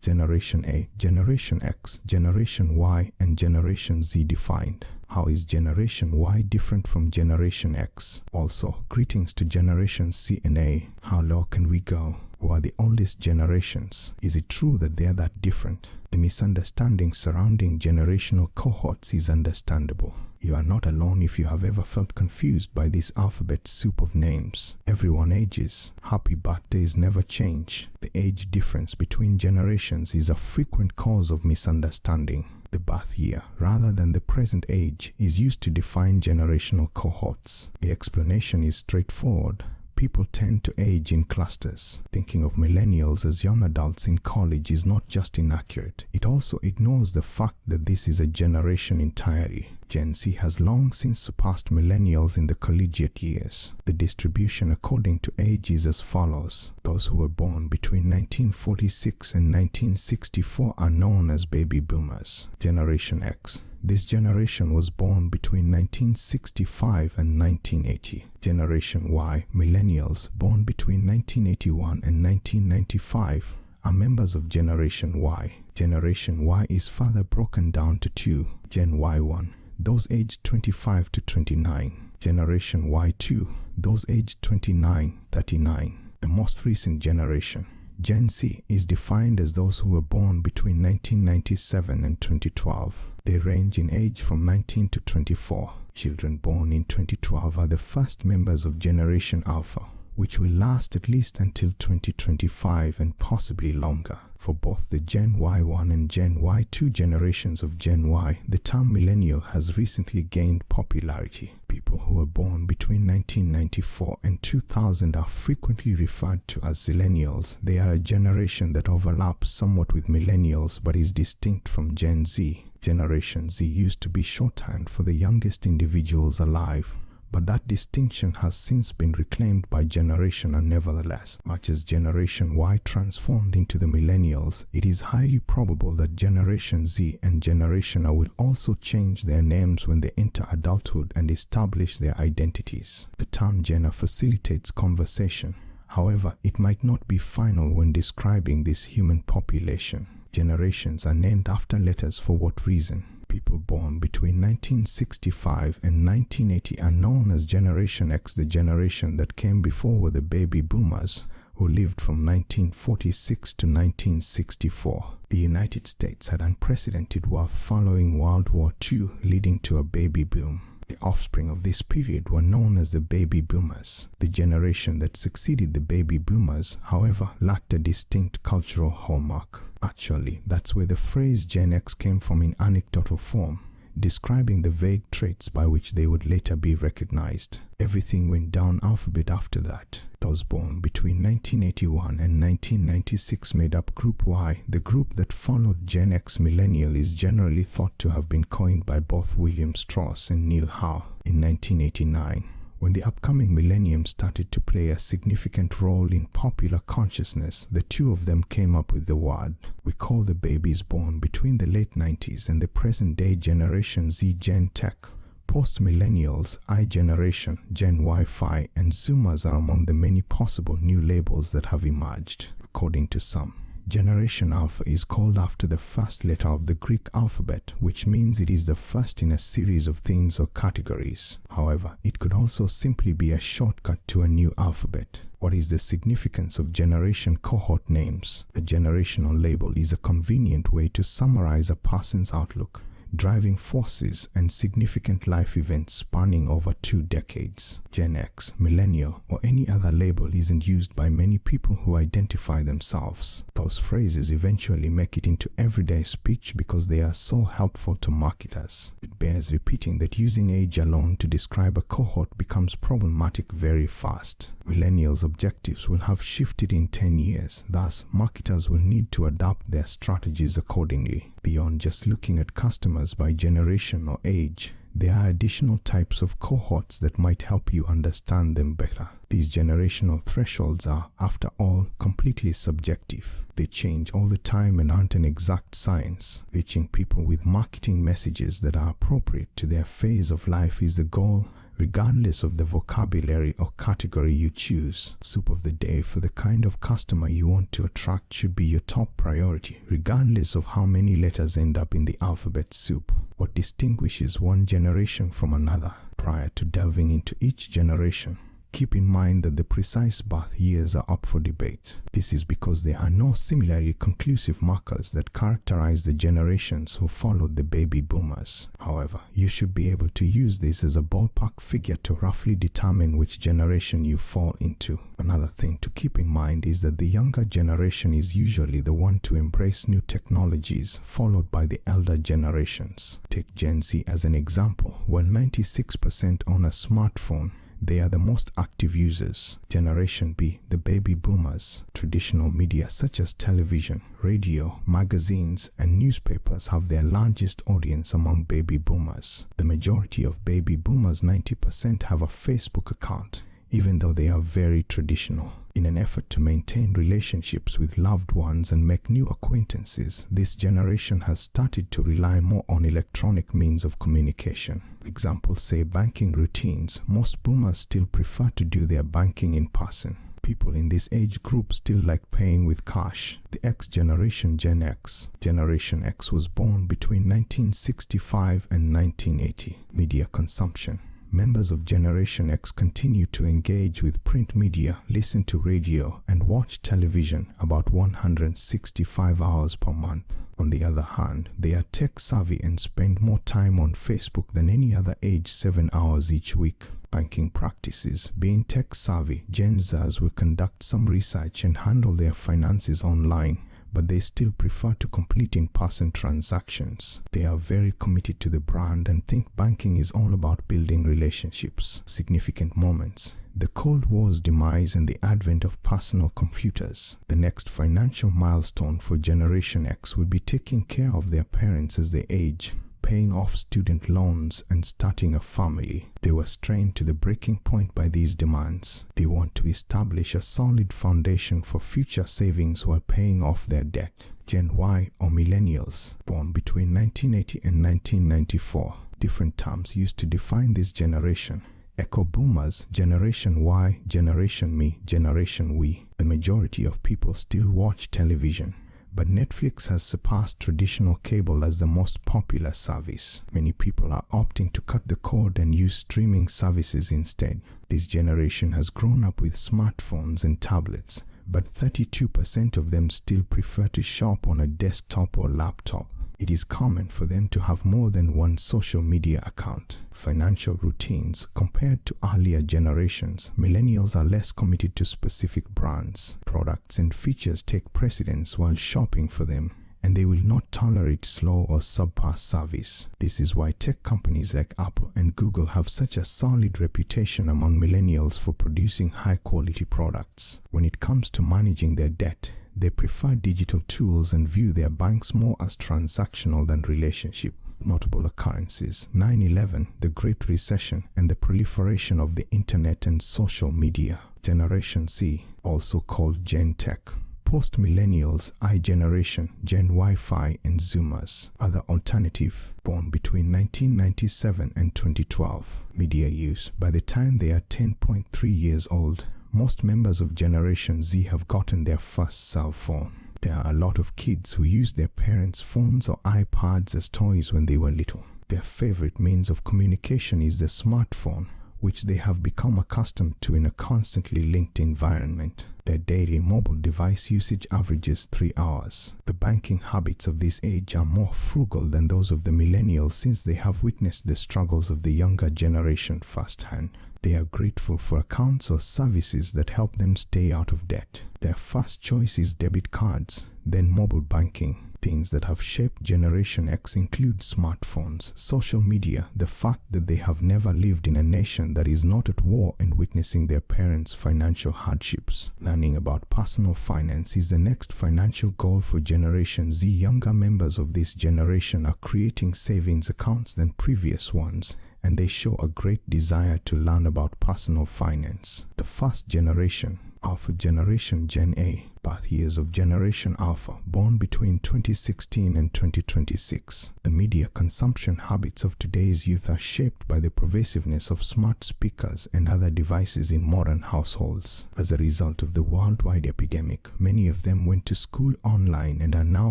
Generation A, Generation X, Generation Y, and Generation Z defined. How is Generation Y different from Generation X? Also, greetings to Generation C and A. How low can we go? Who are the oldest generations? Is it true that they are that different? The misunderstanding surrounding generational cohorts is understandable. You are not alone if you have ever felt confused by this alphabet soup of names. Everyone ages. Happy birthdays never change. The age difference between generations is a frequent cause of misunderstanding. The birth year, rather than the present age, is used to define generational cohorts. The explanation is straightforward. People tend to age in clusters. Thinking of millennials as young adults in college is not just inaccurate. It also ignores the fact that this is a generation entirely. Gen Z has long since surpassed millennials in the collegiate years. The distribution according to age is as follows. Those who were born between 1946 and 1964 are known as baby boomers. Generation X. This generation was born between 1965 and 1980. Generation Y, millennials, born between 1981 and 1995, are members of Generation Y. Generation Y is further broken down to two. Gen Y1, those aged 25 to 29. Generation Y2, those aged 29-39. The most recent generation, Gen Z, is defined as those who were born between 1997 and 2012. They range in age from 19 to 24. Children born in 2012 are the first members of Generation Alpha, which will last at least until 2025 and possibly longer. For both the Gen Y1 and Gen Y2 generations of Gen Y, the term millennial has recently gained popularity. People who were born between 1994 and 2000 are frequently referred to as zillennials. They are a generation that overlaps somewhat with millennials but is distinct from Gen Z. Generation Z used to be shorthand for the youngest individuals alive, but that distinction has since been reclaimed by Generation A. Nevertheless, much as Generation Y transformed into the millennials, it is highly probable that Generation Z and Generation A will also change their names when they enter adulthood and establish their identities. The term Gen A facilitates conversation. However, it might not be final when describing this human population. Generations are named after letters for what reason? People born between 1965 and 1980 are known as Generation X. The generation that came before were the baby boomers, who lived from 1946 to 1964. The United States had unprecedented wealth following World War II, leading to a baby boom. The offspring of this period were known as the baby boomers. The generation that succeeded the baby boomers, however, lacked a distinct cultural hallmark. Actually, that's where the phrase Gen X came from in anecdotal form, describing the vague traits by which they would later be recognized. Everything went down alphabet after that. Those born between 1981 and 1996 made up Group Y. The group that followed Gen X millennial is generally thought to have been coined by both William Strauss and Neil Howe in 1989. When the upcoming millennium started to play a significant role in popular consciousness, the two of them came up with the word. We call the babies born between the late 90s and the present-day Generation Z Gen Tech. Post-millennials, I-generation, Gen Y-Fi, and Zoomers are among the many possible new labels that have emerged. According to some, Generation Alpha is called after the first letter of the Greek alphabet, which means it is the first in a series of things or categories. However, it could also simply be a shortcut to a new alphabet. What is the significance of generation cohort names? A generational label is a convenient way to summarize a person's outlook, driving forces, and significant life events spanning over 2 decades. Gen X, millennial, or any other label isn't used by many people who identify themselves. Those phrases eventually make it into everyday speech because they are so helpful to marketers. It bears repeating that using age alone to describe a cohort becomes problematic very fast. Millennials' objectives will have shifted in 10 years, thus marketers will need to adapt their strategies accordingly. Beyond just looking at customers by generation or age, there are additional types of cohorts that might help you understand them better. These generational thresholds are, after all, completely subjective. They change all the time and aren't an exact science. Reaching people with marketing messages that are appropriate to their phase of life is the goal, regardless of the vocabulary or category you choose. Soup of the day for the kind of customer you want to attract should be your top priority, regardless of how many letters end up in the alphabet soup. What distinguishes one generation from another? Prior to delving into each generation, keep in mind that the precise birth years are up for debate. This is because there are no similarly conclusive markers that characterize the generations who followed the baby boomers. However, you should be able to use this as a ballpark figure to roughly determine which generation you fall into. Another thing to keep in mind is that the younger generation is usually the one to embrace new technologies, followed by the elder generations. Take Gen Z as an example. While 96% own a smartphone, they are the most active users. Generation B, the baby boomers. Traditional media such as television, radio, magazines, and newspapers have their largest audience among baby boomers. The majority of baby boomers, 90%, have a Facebook account, even though they are very traditional. In an effort to maintain relationships with loved ones and make new acquaintances, this generation has started to rely more on electronic means of communication. Examples say banking routines. Most boomers still prefer to do their banking in person. People in this age group still like paying with cash. The X generation, Gen X. Generation X was born between 1965 and 1980. Media consumption. Members of Generation X continue to engage with print media, listen to radio, and watch television about 165 hours per month. On the other hand, they are tech-savvy and spend more time on Facebook than any other age, 7 hours each week. Banking practices. Being tech-savvy, Gen Zers will conduct some research and handle their finances online, but they still prefer to complete in-person transactions. They are very committed to the brand and think banking is all about building relationships. Significant moments. The Cold War's demise and the advent of personal computers. The next financial milestone for Generation X will be taking care of their parents as they age, paying off student loans, and starting a family. They were strained to the breaking point by these demands. They want to establish a solid foundation for future savings while paying off their debt. Gen Y or Millennials, born between 1980 and 1994. Different terms used to define this generation. Echo Boomers, Generation Y, Generation Me, Generation We. The majority of people still watch television, but Netflix has surpassed traditional cable as the most popular service. Many people are opting to cut the cord and use streaming services instead. This generation has grown up with smartphones and tablets, but 32% of them still prefer to shop on a desktop or laptop. It is common for them to have more than one social media account. Financial routines. Compared to earlier generations, millennials are less committed to specific brands. Products and features take precedence while shopping for them, and they will not tolerate slow or subpar service. This is why tech companies like Apple and Google have such a solid reputation among millennials for producing high-quality products. When it comes to managing their debt, they prefer digital tools and view their banks more as transactional than relationship. Notable occurrences: 9/11, the Great Recession, and the proliferation of the internet and social media. Generation Z, also called Gen Tech. Post-millennials, I-generation, Gen Wi-Fi, and Zoomers. Other alternative, born between 1997 and 2012. Media use. By the time they are 10.3 years old, most members of Generation Z have gotten their first cell phone. There are a lot of kids who use their parents' phones or iPads as toys when they were little. Their favorite means of communication is the smartphone, which they have become accustomed to in a constantly linked environment. Their daily mobile device usage averages 3 hours. The banking habits of this age are more frugal than those of the millennials since they have witnessed the struggles of the younger generation firsthand. They are grateful for accounts or services that help them stay out of debt. Their first choice is debit cards, then mobile banking. Things that have shaped Generation X include smartphones, social media, the fact that they have never lived in a nation that is not at war and witnessing their parents' financial hardships. Learning about personal finance is the next financial goal for Generation Z. Younger members of this generation are creating savings accounts than previous ones, and they show a great desire to learn about personal finance. The first generation, Alpha Generation, Gen A, birth years of Generation Alpha, born between 2016 and 2026. The media consumption habits of today's youth are shaped by the pervasiveness of smart speakers and other devices in modern households. As a result of the worldwide epidemic, many of them went to school online and are now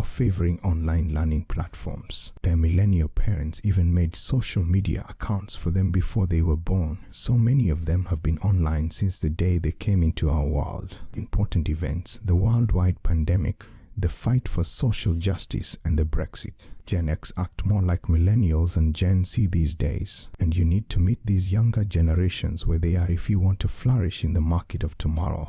favoring online learning platforms. Their millennial parents even made social media accounts for them before they were born. So many of them have been online since the day they came into our world. Important events, the worldwide pandemic, the fight for social justice, and the Brexit. Gen X act more like millennials and Gen Z these days, and you need to meet these younger generations where they are if you want to flourish in the market of tomorrow.